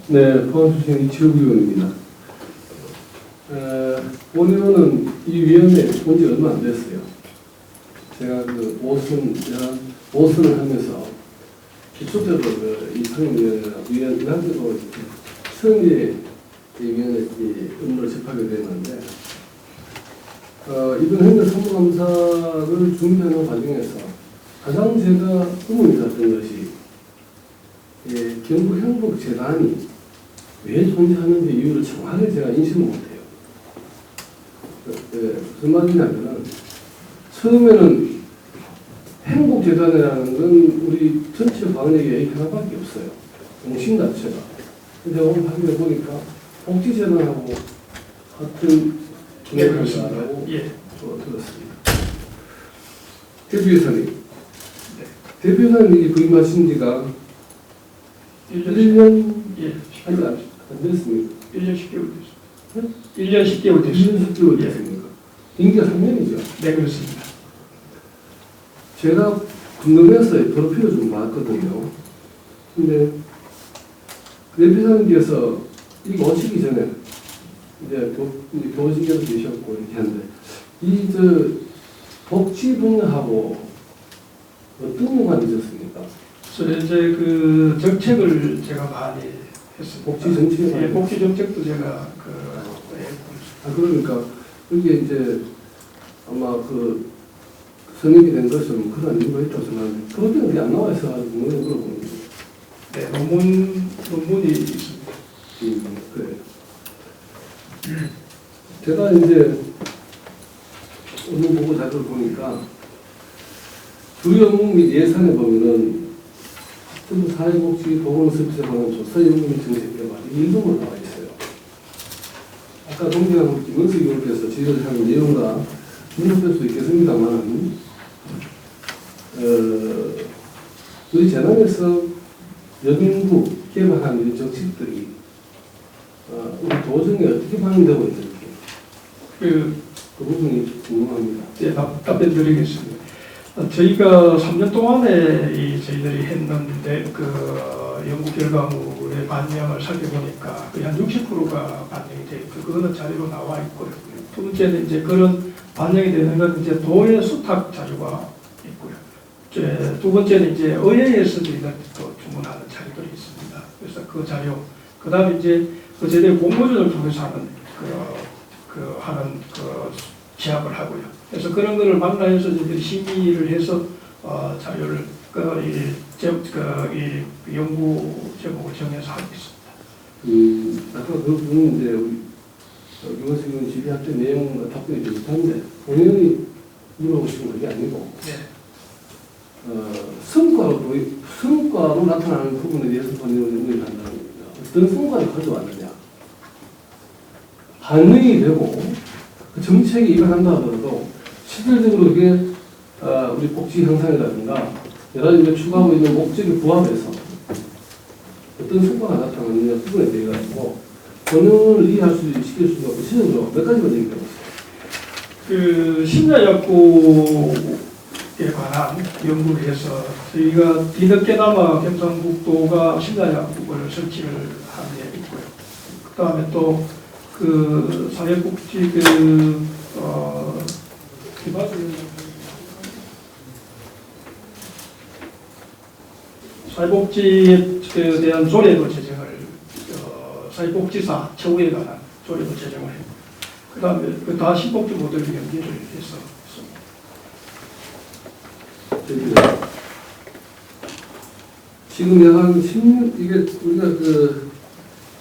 네, 포항출신 이치욱 의원입니다. 본 의원은 이 위원회에 온 지 얼마 안 됐어요. 제가 그 5선을 하면서 기초적으로 이 상임위원회로 처음에 이 위원회 업무를 접하게 되었는데, 이번 행정사무감사를 준비하는 과정에서 가장 제가 의문이 갔던 것이 경북행복재단이 왜 존재하는지 이유를 정확하게 제가 인식을 못해요. 무슨 말이냐면은 처음에는 행복재단이라는 건 우리 전체 방역에 하나밖에 없어요. 공신 자체가. 근데 오늘 확인해 보니까 복지재단하고 같은 기능이라고 들었습니다. 대표이사님, 대표이사님이 부임하신 지가 1년 아직 안 됐습니까? 1년 10개월 됐습니다. 1년 10개월 됐습니다. 1년 10개월 됐습니까? 임기가 3년이죠? 네, 그렇습니다. 제가 궁금해서 프로필을 좀 봤거든요. 근데 대표이사님께서 이거 오시기 전에 이제 교직에도 계셨고 이렇게 하는데 복지 분야하고 어떤 연관이 있었습니까? 그래서 이제 그 정책을 제가 많이 했습니다. 복지 정책? 예, 복지 정책도 제가 그러니까 이게 이제 아마 성립이 된 것은 그런 이유가 있다고 생각하는데 그럴 때는 안 나와 있어가지고 물어보는 거죠. 네, 논문이 있습니다. 그래요. 제가 이제 업무 보고 자료를 보니까 주요 업무 및 예산에 보면은 학생부 사회복지 보건서비스에 관한 조사연구 및 정책 개발 일부분 나와 있어요. 아까 동기하고 김은수 의원께서 지적을 하는 내용과 분석될 수 있겠습니다만 우리 재단에서 여민구 개발하는 정책들이 우리 도정에 어떻게 반영되고 있는지 그 부분이 궁금합니다. 네, 답변 드리겠습니다. 저희가 3년 동안에 저희들이 했는데 그 연구 결과물의 반영을 살펴보니까 거의 한 60%가 반영이 되어 있고 그거는 자료로 나와 있고요. 두 번째는 이제 그런 반영이 되는 건 이제 도의 수탁 자료가 있고요. 두 번째는 이제 의회에서 저희가 또 주문하는 자료들이 있습니다. 그래서 그 자료, 그 다음에 이제 그 저희들 공모전을 통해서 하는 시합을 하고요. 그래서 그런 거를 만나서 저희들이 심의를 해서 자료를 연구 제목을 정해서 하고 있습니다. 아까 그 부분은 이제 우리 김원수 의원 질의할 때 내용과 답변이 비슷한데 본인이 물어보신 게 아니고 성과로 나타나는 부분에 대해서 본인은 의견을 한다는 겁니다. 어떤 성과를 가져왔느냐, 반영이 되고 그 정책이 이관한다 하더라도 실질적으로 그게 우리 복지 향상이라든가 여러 가지 추구하고 있는 목적에 부합해서 어떤 성과가 나타나느냐 부분에 대해 가지고 본인을 이해할 수 시킬 수가 없고 실질적으로 몇 가지만 얘기해 보세요. 그 심야약국에 관한 연구를 해서 저희가 뒤늦게나마 경상북도가 심야약국을 설치를 한 게 있고요. 그 다음에 또 그 사회복지 사회복지에 대한 조례도 제정을 사회복지사 처우에 관한 조례도 제정을 했고 그 다음에 다 신복지 모델을 연기를 해서 했습니다. 지금 약 10년 이게 우리가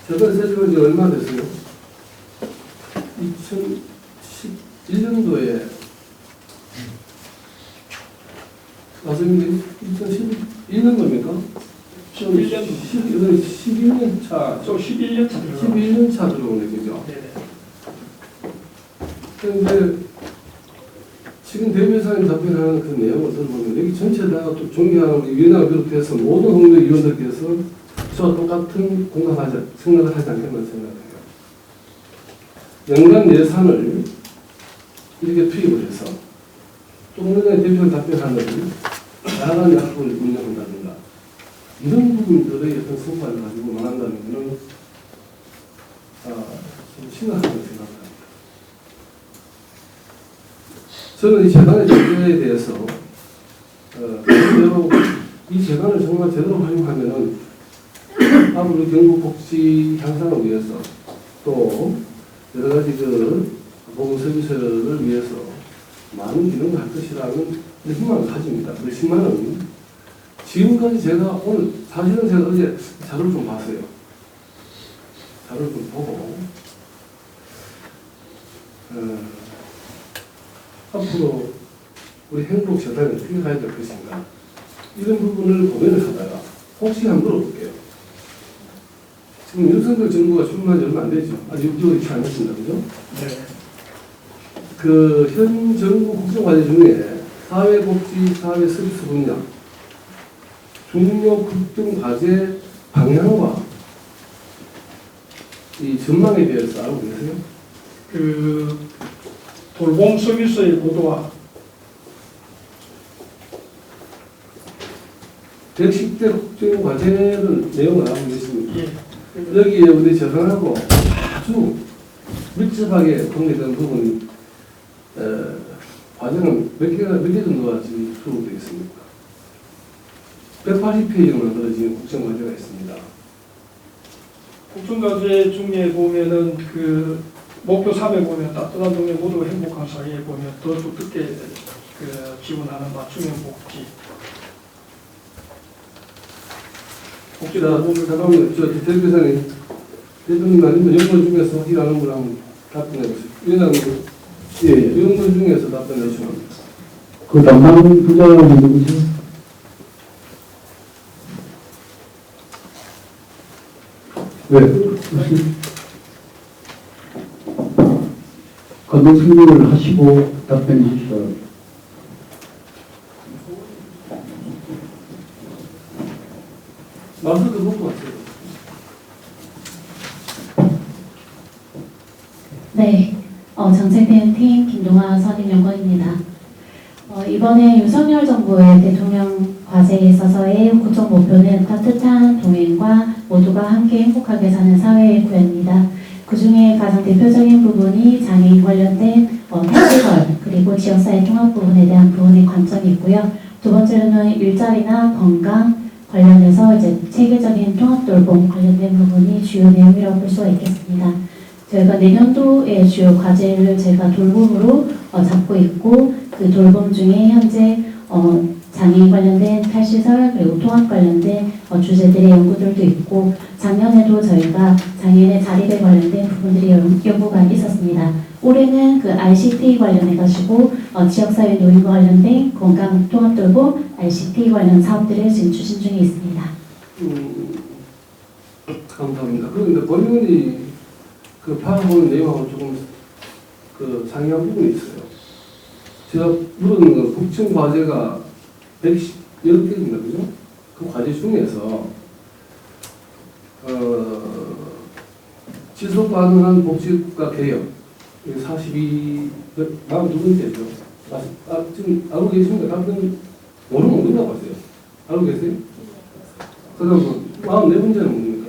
저번 세주가 이제 얼마 됐어요? 2011년도에 맞습니까? 2011년도입니까? 12년 차. 11년 차. 11년 차 들어오네, 그죠? 네네. 그런데 지금 대표이사님 답변하는 그 내용을 들어보면 여기 전체 다 또 존경하는 우리 위원회를 비롯해서 모든 홍대 위원들께서 저와 똑같은 생각을 하지 않겠나 생각해요. 연간 예산을 이렇게 투입을 해서 조금 전에 대표가 답변하는 다양한 약속을 운영한다든가 이런 부분들의 어떤 성과를 가지고 말한다면 좀 심각하다고 생각합니다. 저는 이 재단의 존재에 대해서 제대로 이 재단을 정말 제대로 활용하면은 앞으로 경북복지 향상을 위해서 또 여러 가지 보건 서비스를 위해서 많은 기능을 할 것이라는 희망을 가집니다. 그 희망은 지금까지 제가 오늘 사실은 제가 어제 자료를 좀 봤어요. 자료를 좀 보고 앞으로 우리 행복재단이 어떻게 가야 될 것인가 이런 부분을 고민을 하다가 혹시 한번 물어볼게요. 지금 윤석열 정부가 출범한 지 얼마 안 되죠? 아직 6개월이 채 안 됐습니다. 그죠? 네. 현 정부 국정과제 중에 사회복지, 사회서비스 분야 중요 국정과제 방향과 이 전망에 대해서 알고 계세요? 돌봄 서비스의 고도화, 110대 국정과제를 내용을 알고 계십니다. 예. 여기에 우리 재단하고 아주 밀접하게 관계된 부분이 과제는 몇 개 정도가 지금 수록되어 있습니까? 180페이지로 만들어진 국정과제가 있습니다. 국정과제 중에 보면은 목표 3에 보면 따뜻한 동네 모두 행복한 사회에 보면 더 두텁게 지원하는 맞춤형 복지. 잠깐만요. 대표이사님, 대표님 아니면 연구원 중에서 일하는 분 한번 답변해 보세요. 위원장님, 연구원 중에서 답변해 주시면 합니다. 그 담당 부장이 누구죠? 무슨 건강 승리를 하시고 답변해 주시죠. 마스크 벗고 왔어요. 네, 정책대응팀 김동아 선임연구원입니다. 이번에 윤석열 정부의 대통령 과제에 있어서의 국정 목표는 따뜻한 동행과 모두가 함께 행복하게 사는 사회의 구현입니다. 그 중에 가장 대표적인 부분이 장애인 관련된 택시설 그리고 지역사회 통합 부분에 대한 부분의 관점이 있고요. 두 번째로는 일자리나 건강 관련해서 이제 체계적인 통합 돌봄 관련된 부분이 주요 내용이라고 볼 수가 있겠습니다. 저희가 내년도의 주요 과제를 제가 돌봄으로 잡고 있고 그 돌봄 중에 현재 장애인 관련된 탈시설 그리고 통합 관련된 주제들의 연구들도 있고 작년에도 저희가 장애인의 자립에 관련된 부분들이 연구가 있었습니다. 올해는 그 RCT 관련해가지고 지역사회 노인과 관련된 건강 통합 돌봄 RCT 관련 사업들을 지금 추진 중에 있습니다. 감사합니다. 그런데 본인이 파악하는 내용하고 조금 상이한 부분이 있어요. 제가 물은 건 국정 과제가 110개입니다. 그죠? 그 과제 중에서 지속 가능한 복지국가 개혁 42번째죠. 지금 알고 계십니까? 답변 모르면 없는다고 하세요. 알고 계세요? 그다음 44번째는 뭡니까?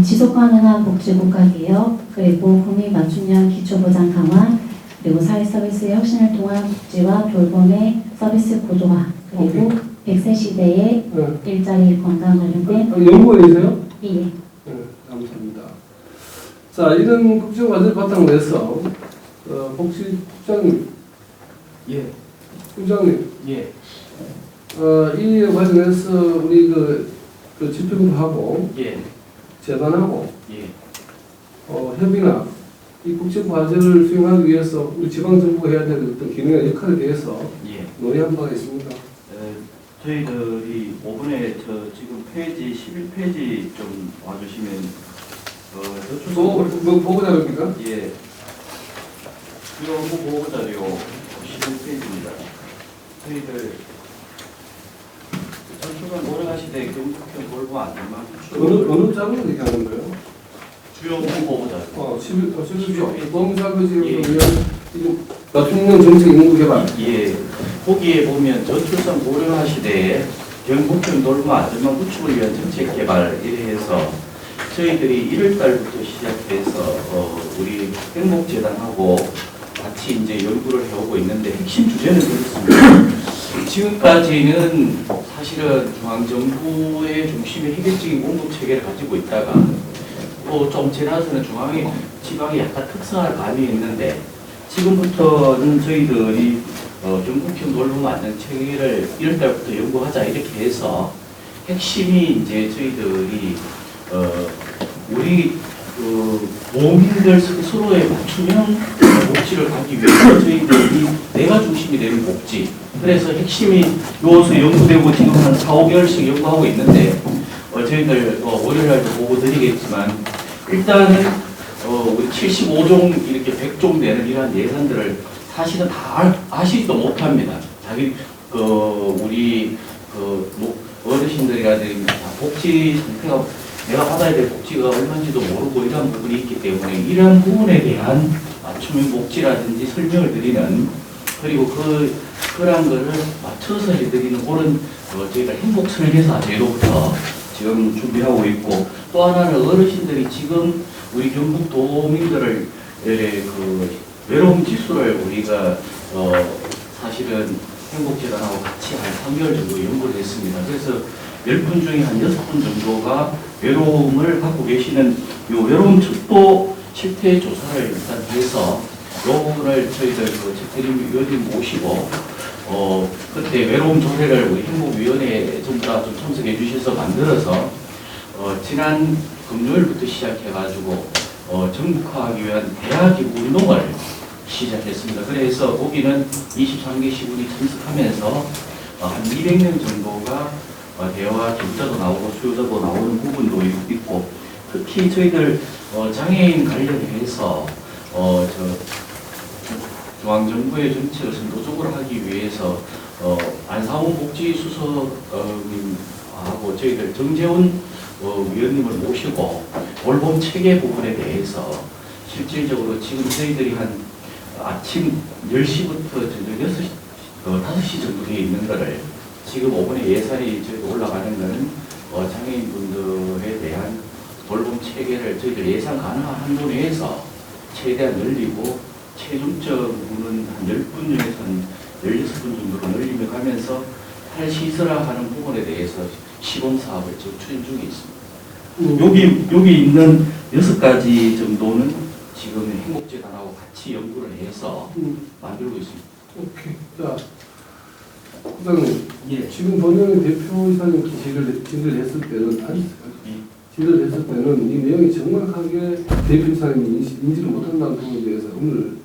지속 가능한 복지국가 개혁, 그리고 국민 맞춤형 기초보장 강화, 그리고 사회서비스의 혁신을 통한 복지와 돌봄의 서비스 고도화, 그리고 100세 시대의 일자리 건강 관련된 연구원이세요? 예. 네, 감사합니다. 자, 이런 국정과제를 바탕으로 해서 복지국장님, 국장님, 이에 관련해서 우리 집행부 하고 재단하고 협의나 이 국정과제를 수행하기 위해서 우리 지방정부가 해야 될 어떤 기능이나 역할에 대해서 논의한 바가 있습니까? 저희들이 5분에 지금 페이지 11페이지 좀 와주시면 보고자료입니까? 예. 주요 업무 보고자료 11페이지입니다. 저희들 전출간 노력하시되 경북형 돌봄 안전망 어느 자료를 얘기하는 거예요? 주요 업무 보고자료. 11조. 범사교지를 지금 맞춤형 정책 연구 개발. 예. 거기에 보면 저출산 고령화 시대에 영국형 놀부 안전망 구축을 위한 정책 개발 이래서 저희들이 1월 달부터 시작해서 우리 행복재단하고 같이 이제 연구를 해오고 있는데 핵심 주제는 그렇습니다. 지금까지는 사실은 중앙정부의 중심의 해결적인 공급 체계를 가지고 있다가 또 좀 지나서는 지방이 약간 특성을 가미했는데 지금부터는 저희들이 전국형 놀부 안전 체계를 1월 달부터 연구하자 이렇게 해서 핵심이 이제 저희들이 우리 도민들 서로의 맞춤형 복지를 하기 위해서 저희들이 내가 중심이 되는 복지. 그래서 핵심이 요소 연구되고 지금 한 4, 5개월씩 연구하고 있는데 저희들 월요일날도 보고 드리겠지만 일단은 우리 75종 이렇게 100종 되는 이러한 예산들을 사실은 다 아시지도 못합니다. 자기 우리 어르신들이라든지 복지 상태가 내가 받아야 될 복지가 얼마인지도 모르고 이러한 부분이 있기 때문에 이러한 부분에 대한 맞춤형 복지라든지 설명을 드리는 그리고 그런 거를 맞춰서 해드리는 그런 저희가 행복 설계사 제도부터 지금 준비하고 있고 또 하나는 어르신들이 지금 우리 경북 도민들을 그 외로움 지수를 우리가 사실은 행복재단하고 같이 한 3개월 정도 연구를 했습니다. 그래서 10분 중에 한 6분 정도가 외로움을 갖고 계시는 이 외로움 척도 실태 조사를 일단 해서 요 부분을 저희들 그 최태림 위원님 모시고 그때 외로움 조례를 우리 행복위원회 전부 다 좀 참석해 주셔서 만들어서 지난 금요일부터 시작해가지고 정북화하기 위한 대화기구 운동을 시작했습니다. 그래서 거기는 23개 시군이 참석하면서 한 200명 정도가 대화 기부자도 나오고 수요자도 나오는 부분도 있고 특히 저희들 장애인 관련해서 중앙정부의 정책을 선도적으로 하기 위해서 안상훈 복지수석하고 저희들 정재훈 위원님을 모시고 돌봄 체계 부분에 대해서 실질적으로 지금 저희들이 한 아침 10시부터 저녁 5시 정도 되어 있는 거를 지금 오번에 예산이 저희가 올라가는 거는 장애인분들에 대한 돌봄 체계를 저희들 예산 가능한 한도 내에서 최대한 늘리고 최종적으로는 한 10분 중에서 한 16분 정도로 늘리며 가면서 탈시설화하는 부분에 대해서 시범사업을 지금 추진 중에 있습니다. 여기 있는 6가지 정도는 지금 행복재단하고 같이 연구를 해서 만들고 있습니다. 오케이. 자, 부장님. 예. 지금 본연의 대표이사님 지를 했을 때는 지를 했을 때는 이 내용이 정확하게 대표이사님이 인지를 못한다는 부분에 대해서 의문을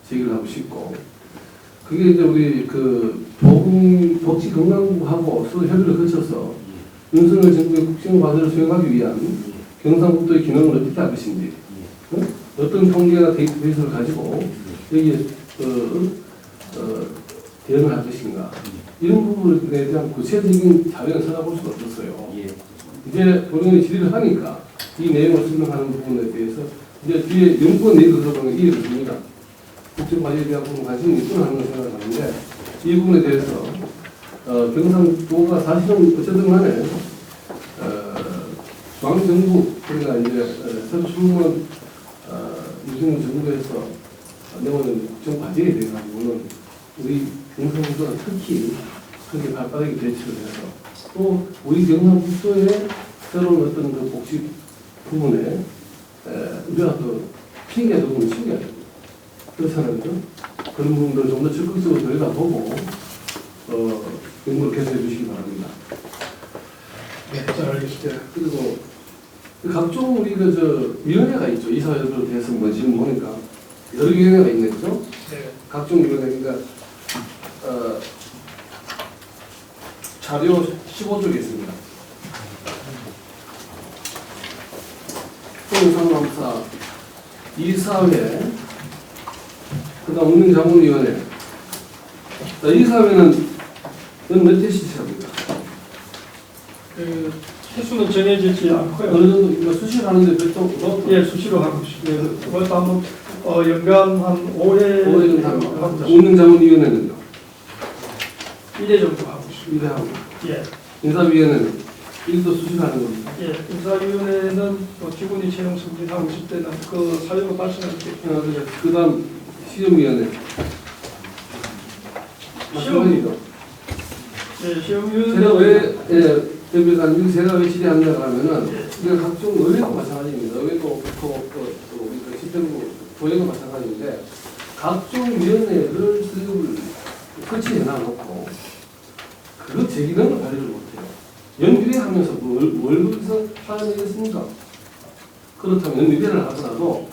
제기를 하고 싶고 그게 이제 우리 그 복지건강부하고 서로 협의를 거쳐서 윤석열 정부의 국정과제를 수행하기 위한 경상북도의 기능을 어떻게 할 것인지 어떤 통계나 데이터베이스를 가지고 여기에 대응을 할 것인가 이런 부분에 대한 구체적인 자료를 찾아볼 수가 없었어요. 이제 본인이 질의를 하니까 이 내용을 설명하는 부분에 대해서 이제 뒤에 연구원 얘기를 들어보면 이해가 됩니다. 국정과제에 대한 부분 관심이 있구나 하는 생각을 하는데 이 부분에 대해서 경상도가 사실은 어쨌든 간에 중앙정부 그러니까 이제 새로 출범한 윤석열 정부에서 내오는 국정과제에 대한 부분은 우리 경상도가 특히 크게 발빠르게 대처를 해서 또 우리 경상북도의 새로운 어떤 그 복지 부분에 우리가 그 피해가 너무 신기해야 됩니다. 그렇잖아요. 그런 부분들을 좀 더 적극적으로 들여다보고 연구를 계속해 주시기 바랍니다. 네, 잘 알겠습니다. 그리고 각종 우리 그 위원회가 있죠. 이사회를 대해서 뭐 지금 보니까 여러 위원회가 있네, 그죠? 네. 각종 위원회 그러니까 자료 15쪽에 있습니다. 통상감사, 이사회, 그다음 운영자문위원회. 이사회는 몇 대씩 합니다. 그 횟수는 정해지지 않고요. 어느 정도 수시를 하는데 몇 정도? 예, 수시로 하고 있습니다. 그것도 한번 연간 한 5회 정도 하고 합니다. 운영자문위원회는요? 1회 정도 하고 있습니다. 1회 하고. 예. 인사위원회는 일도 수집하는 겁니다. 예, 인사위원회는 직원이 채용 승진하고 있을 때는 그 사유가 발생할 때 그 다음 시험위원회. 마찬가지죠. 예, 시험위원회 제가 왜, 대표관님, 제가 왜 질의하느냐 하면은, 예. 우리가 각종 의회도 마찬가지입니다. 의회도 그렇고, 우리가 집행부, 도회도 마찬가지인데, 각종 위원회를 수립을 설치해 놔놓고, 그 제기능을 발휘를 못해요. 연비례 하면서 뭘 거기서 하겠습니까? 그렇다면 연비례를 하더라도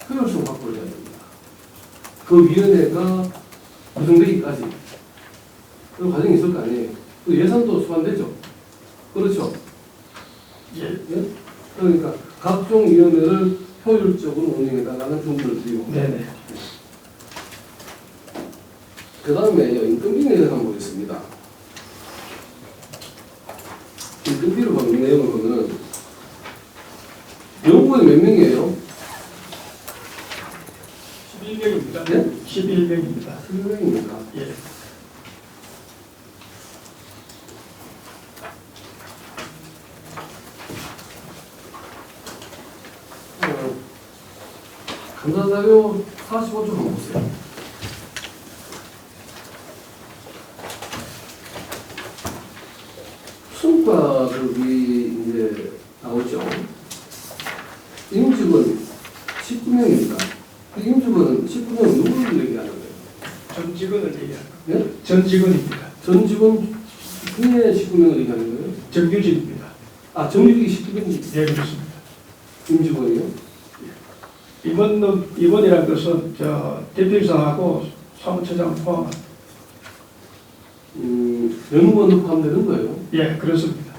효율성 확보를 해야 됩니다. 그 위원회가 구성되기까지 그 과정이 있을 거 아니에요. 그 예산도 수반되죠. 그렇죠. 예. 예? 그러니까 각종 위원회를 효율적으로 운영해달라는 정보를 드리고. 네네. 그 다음에 인건비에 대해서 한번 보겠습니다. 인건비를 보는 내용을 보면은 연구원이 몇 명이에요? 11명입니다. 네? 11명입니다. 10명입니까? 예. 감사자료 45쪽 한번 보세요. 성과급이 이제 나오죠. 임직원 19명입니다. 임직원은 19명은 누구를 얘기하는 거예요? 전 직원을 얘기하는 거. 예? 전 직원입니다. 전 직원 중에 19명을 얘기하는 거예요? 정규직입니다. 아, 정규직이 19명이 예, 그렇습니다. 임직원이요? 임원이라는 것은 대표이사하고 사무처장 포함한. 연구원도 포함되는 거예요. 예, 그렇습니다.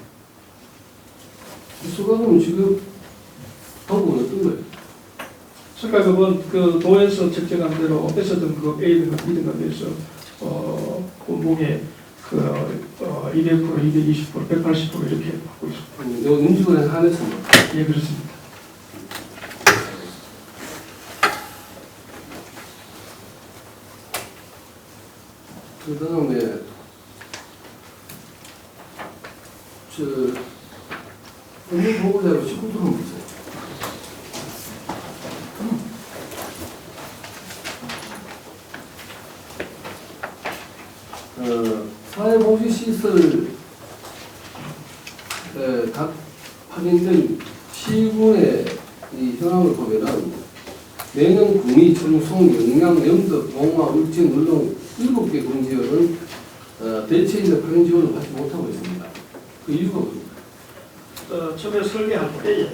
수강은 지금 방법은 어떤 거예요? 수가급은 그 도에서 책정한 대로 S등급, A등급, B등급에 대해서 공봉에 200%, 220%, 180% 이렇게 받고 있습니다. 이거 임직원에 한해서입니다. 예, 그렇습니다. 그 다음에 업무 보고자료 19조 한번 보세요. 사회복지시설 각 파견된 시군의 이 현황을 보면은 매년 구미, 청송, 영양, 영덕, 동화, 울진, 울릉 7개 군지역은 대체인의 파견 지원을 받지 못하고 있습니다. 그 이유가 뭡니까? 처음에 설계할 때에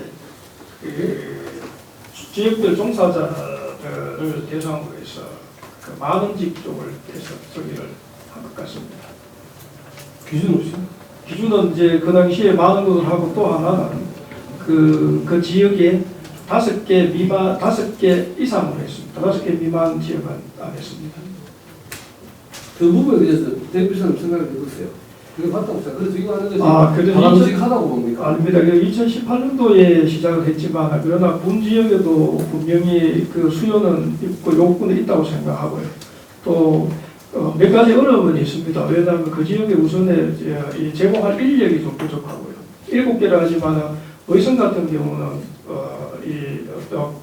지역별 종사자들을 대상으로 해서 그 만원직 쪽을 해서 설계를 한 것 같습니다. 기준 없이? 기준은 이제 그 당시에 많은 것을 하고 또 하나는 그 지역에 5개 미만, 5개 이상으로 했습니다. 5개 미만 지역은 안 했습니다. 그 부분에 대해서 대표님 생각을 해보세요. 그게 맞다고 생각해요. 그래서 이거 하는 것이 그래서 바람직하다고 봅니까? 아닙니다. 2018년도에 시작을 했지만 그러나 군 지역에도 분명히 그 수요는 있고 요구는 있다고 생각하고요. 또 몇 가지 어려움은 있습니다. 왜냐하면 그 지역에 우선에 이 제공할 인력이 좀 부족하고요. 7개라 하지만 의성 같은 경우는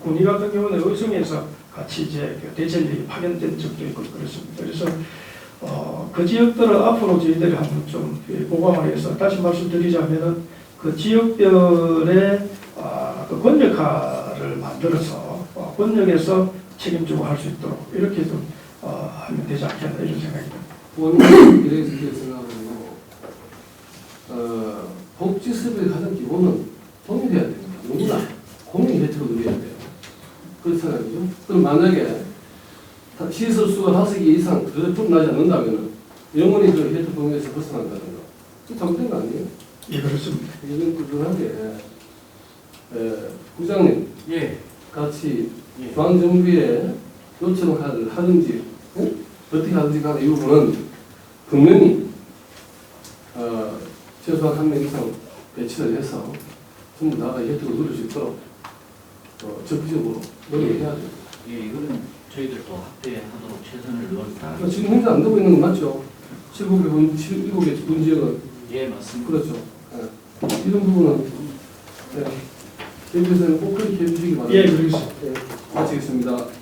군위 같은 경우는 의성에서 같이 이제 대체인력이 파견된 적도 있고 그렇습니다. 그래서 그 지역들을 앞으로 저희들이 한번 좀 보강을 해서 다시 말씀드리자면은 그 지역별의 그 권역화를 만들어서 권역에서 책임지고 할 수 있도록 이렇게 좀 하면 되지 않겠나 이런 생각입니다. 원룸 이래서 생각하고 복지습의 가장 기본은 동일해야 됩니다. 누구나 공익 혜택을 누려야 돼요. 그렇잖아요. 그죠? 그럼 만약에 시설 수가 5개 이상 그래도 좀 나지 않는다면 영원히 그 혜택 범위에서 벗어난다는 거. 그 잘못된 거 아니에요? 예, 그렇습니다. 이건 꾸준하게 부장님 예. 같이 예. 중앙정부에 요청을 하든지 어떻게 하든지 간에 이 부분은 분명히 최소한 1명 이상 배치를 해서 전부 다가 혜택을 누릴 수 있도록 적극적으로 노력해야 돼요. 예, 이거는 저희들도 확대하도록 최선을 다하겠습니다. 지금 현재 안 되고 있는 건 맞죠? 7개 군지역은 예, 맞습니다. 그렇죠. 예. 이런 부분은 네. 대표에서는 꼭 그렇게 해주시기 바랍니다. 예, 그러겠습니다. 예, 마치겠습니다.